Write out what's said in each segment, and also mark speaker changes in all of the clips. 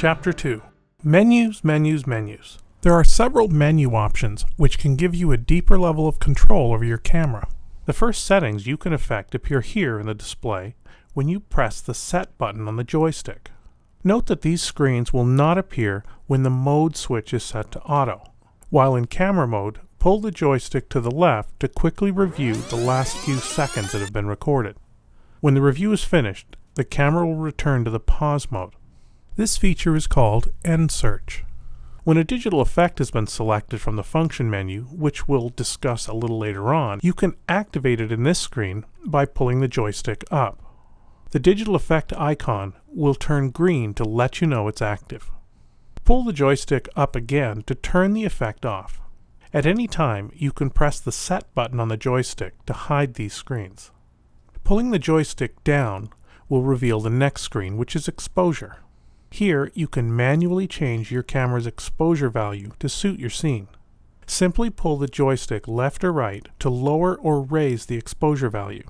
Speaker 1: Chapter 2. Menus, Menus, Menus. There are several menu options which can give you a deeper level of control over your camera. The first settings you can affect appear here in the display when you press the Set button on the joystick. Note that these screens will not appear when the mode switch is set to auto. While in camera mode, pull the joystick to the left to quickly review the last few seconds that have been recorded. When the review is finished, the camera will return to the pause mode. This feature is called End Search. When a digital effect has been selected from the function menu, which we'll discuss a little later on, you can activate it in this screen by pulling the joystick up. The digital effect icon will turn green to let you know it's active. Pull the joystick up again to turn the effect off. At any time, you can press the Set button on the joystick to hide these screens. Pulling the joystick down will reveal the next screen, which is Exposure. Here, you can manually change your camera's exposure value to suit your scene. Simply pull the joystick left or right to lower or raise the exposure value.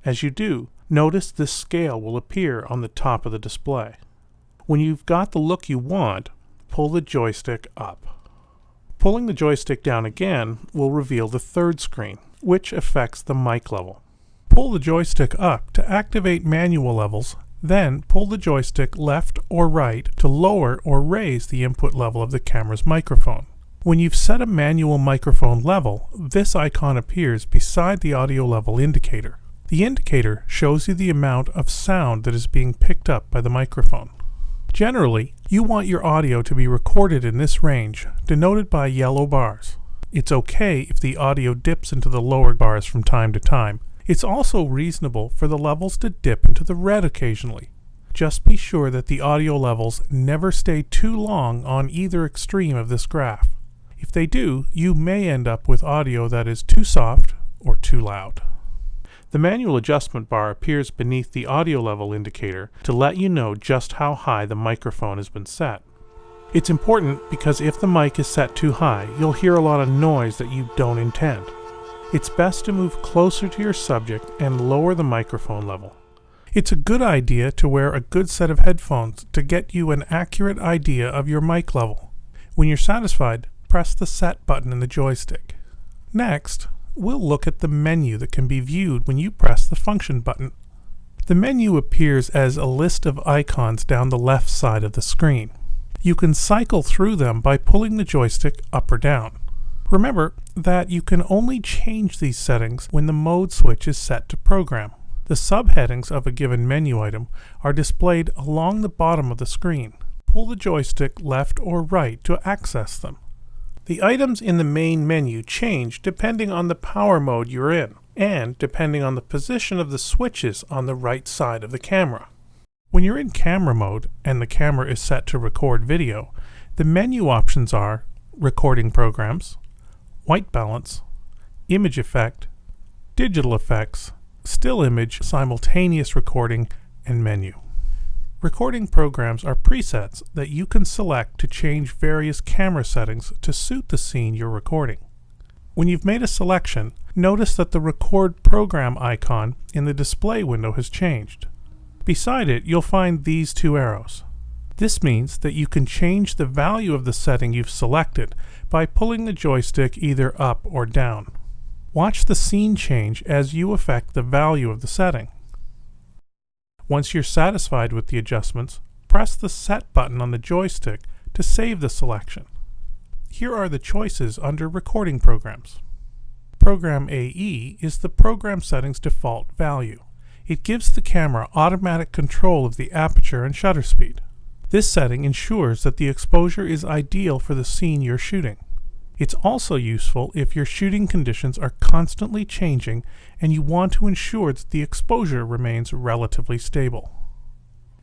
Speaker 1: As you do, notice this scale will appear on the top of the display. When you've got the look you want, pull the joystick up. Pulling the joystick down again will reveal the third screen, which affects the mic level. Pull the joystick up to activate manual levels, then pull the joystick left or right to lower or raise the input level of the camera's microphone. When you've set a manual microphone level, this icon appears beside the audio level indicator. The indicator shows you the amount of sound that is being picked up by the microphone. Generally, you want your audio to be recorded in this range, denoted by yellow bars. It's okay if the audio dips into the lower bars from time to time. It's also reasonable for the levels to dip into the red occasionally. Just be sure that the audio levels never stay too long on either extreme of this graph. If they do, you may end up with audio that is too soft or too loud. The manual adjustment bar appears beneath the audio level indicator to let you know just how high the microphone has been set. It's important because if the mic is set too high, you'll hear a lot of noise that you don't intend. It's best to move closer to your subject and lower the microphone level. It's a good idea to wear a good set of headphones to get you an accurate idea of your mic level. When you're satisfied, press the Set button in the joystick. Next, we'll look at the menu that can be viewed when you press the Function button. The menu appears as a list of icons down the left side of the screen. You can cycle through them by pulling the joystick up or down. Remember that you can only change these settings when the mode switch is set to program. The subheadings of a given menu item are displayed along the bottom of the screen. Pull the joystick left or right to access them. The items in the main menu change depending on the power mode you're in, and depending on the position of the switches on the right side of the camera. When you're in camera mode and the camera is set to record video, the menu options are Recording Programs, White Balance, Image Effect, Digital Effects, Still Image, Simultaneous Recording, and Menu. Recording programs are presets that you can select to change various camera settings to suit the scene you're recording. When you've made a selection, notice that the Record Program icon in the display window has changed. Beside it, you'll find these two arrows. This means that you can change the value of the setting you've selected by pulling the joystick either up or down. Watch the scene change as you affect the value of the setting. Once you're satisfied with the adjustments, press the Set button on the joystick to save the selection. Here are the choices under Recording Programs. Program AE is the program setting's default value. It gives the camera automatic control of the aperture and shutter speed. This setting ensures that the exposure is ideal for the scene you're shooting. It's also useful if your shooting conditions are constantly changing and you want to ensure that the exposure remains relatively stable.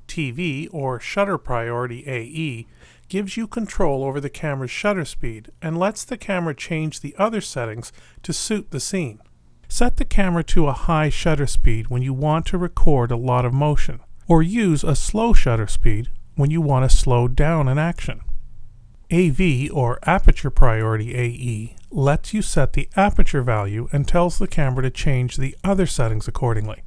Speaker 1: TV, or Shutter Priority AE, gives you control over the camera's shutter speed and lets the camera change the other settings to suit the scene. Set the camera to a high shutter speed when you want to record a lot of motion, or use a slow shutter speed when you want to slow down an action. AV, or Aperture Priority AE, lets you set the aperture value and tells the camera to change the other settings accordingly.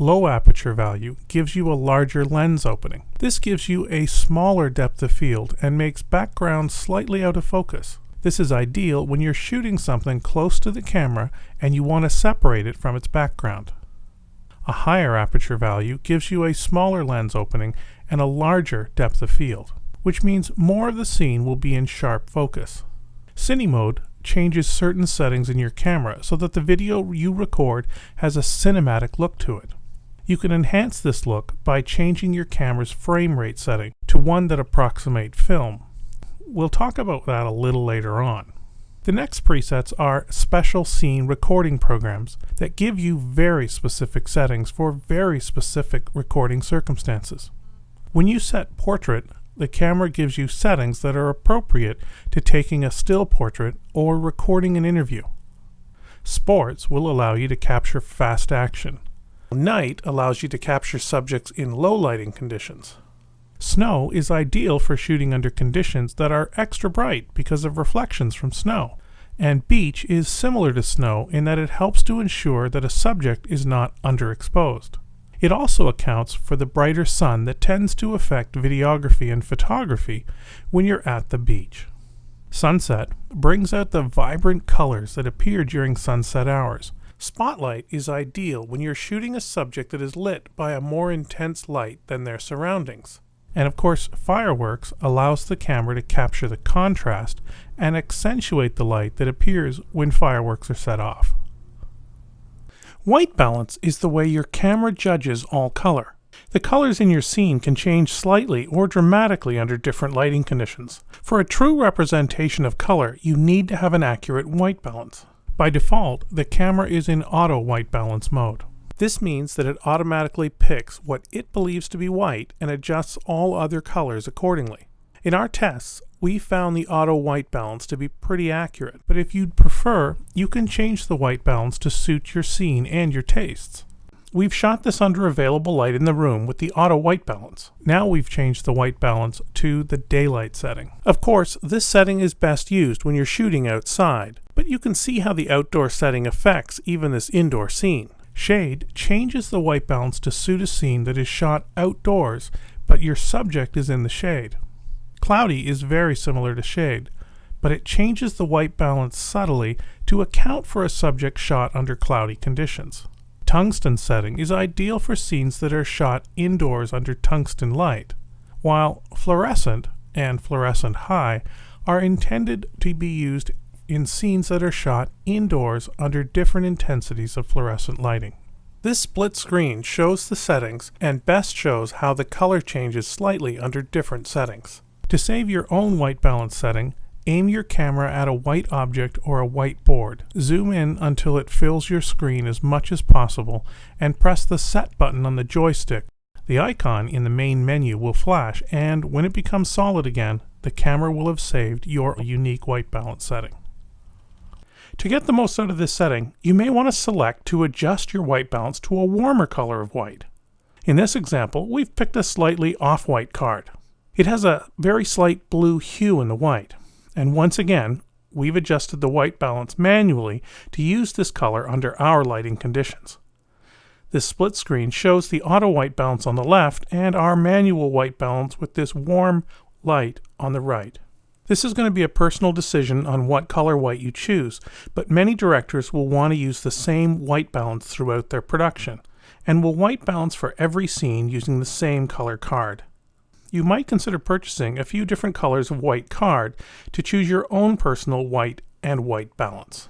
Speaker 1: Low aperture value gives you a larger lens opening. This gives you a smaller depth of field and makes background slightly out of focus. This is ideal when you're shooting something close to the camera and you want to separate it from its background. A higher aperture value gives you a smaller lens opening and a larger depth of field, which means more of the scene will be in sharp focus. Cine mode changes certain settings in your camera so that the video you record has a cinematic look to it. You can enhance this look by changing your camera's frame rate setting to one that approximates film. We'll talk about that a little later on. The next presets are special scene recording programs that give you very specific settings for very specific recording circumstances. When you set portrait, the camera gives you settings that are appropriate to taking a still portrait or recording an interview. Sports will allow you to capture fast action. Night allows you to capture subjects in low lighting conditions. Snow is ideal for shooting under conditions that are extra bright because of reflections from snow. And beach is similar to snow in that it helps to ensure that a subject is not underexposed. It also accounts for the brighter sun that tends to affect videography and photography when you're at the beach. Sunset brings out the vibrant colors that appear during sunset hours. Spotlight is ideal when you're shooting a subject that is lit by a more intense light than their surroundings. And of course, fireworks allows the camera to capture the contrast and accentuate the light that appears when fireworks are set off. White balance is the way your camera judges all color. The colors in your scene can change slightly or dramatically under different lighting conditions. For a true representation of color, you need to have an accurate white balance. By default, the camera is in auto white balance mode. This means that it automatically picks what it believes to be white and adjusts all other colors accordingly. In our tests, we found the auto white balance to be pretty accurate, but if you'd prefer, you can change the white balance to suit your scene and your tastes. We've shot this under available light in the room with the auto white balance. Now we've changed the white balance to the daylight setting. Of course, this setting is best used when you're shooting outside, but you can see how the outdoor setting affects even this indoor scene. Shade changes the white balance to suit a scene that is shot outdoors, but your subject is in the shade. Cloudy is very similar to shade, but it changes the white balance subtly to account for a subject shot under cloudy conditions. Tungsten setting is ideal for scenes that are shot indoors under tungsten light, while fluorescent and fluorescent high are intended to be used in scenes that are shot indoors under different intensities of fluorescent lighting. This split screen shows the settings and best shows how the color changes slightly under different settings. To save your own white balance setting, aim your camera at a white object or a white board. Zoom in until it fills your screen as much as possible and press the Set button on the joystick. The icon in the main menu will flash, and when it becomes solid again, the camera will have saved your unique white balance setting. To get the most out of this setting, you may want to select to adjust your white balance to a warmer color of white. In this example, we've picked a slightly off-white card. It has a very slight blue hue in the white, and once again, we've adjusted the white balance manually to use this color under our lighting conditions. This split screen shows the auto white balance on the left and our manual white balance with this warm light on the right. This is going to be a personal decision on what color white you choose, but many directors will want to use the same white balance throughout their production, and will white balance for every scene using the same color card. You might consider purchasing a few different colors of white card to choose your own personal white and white balance.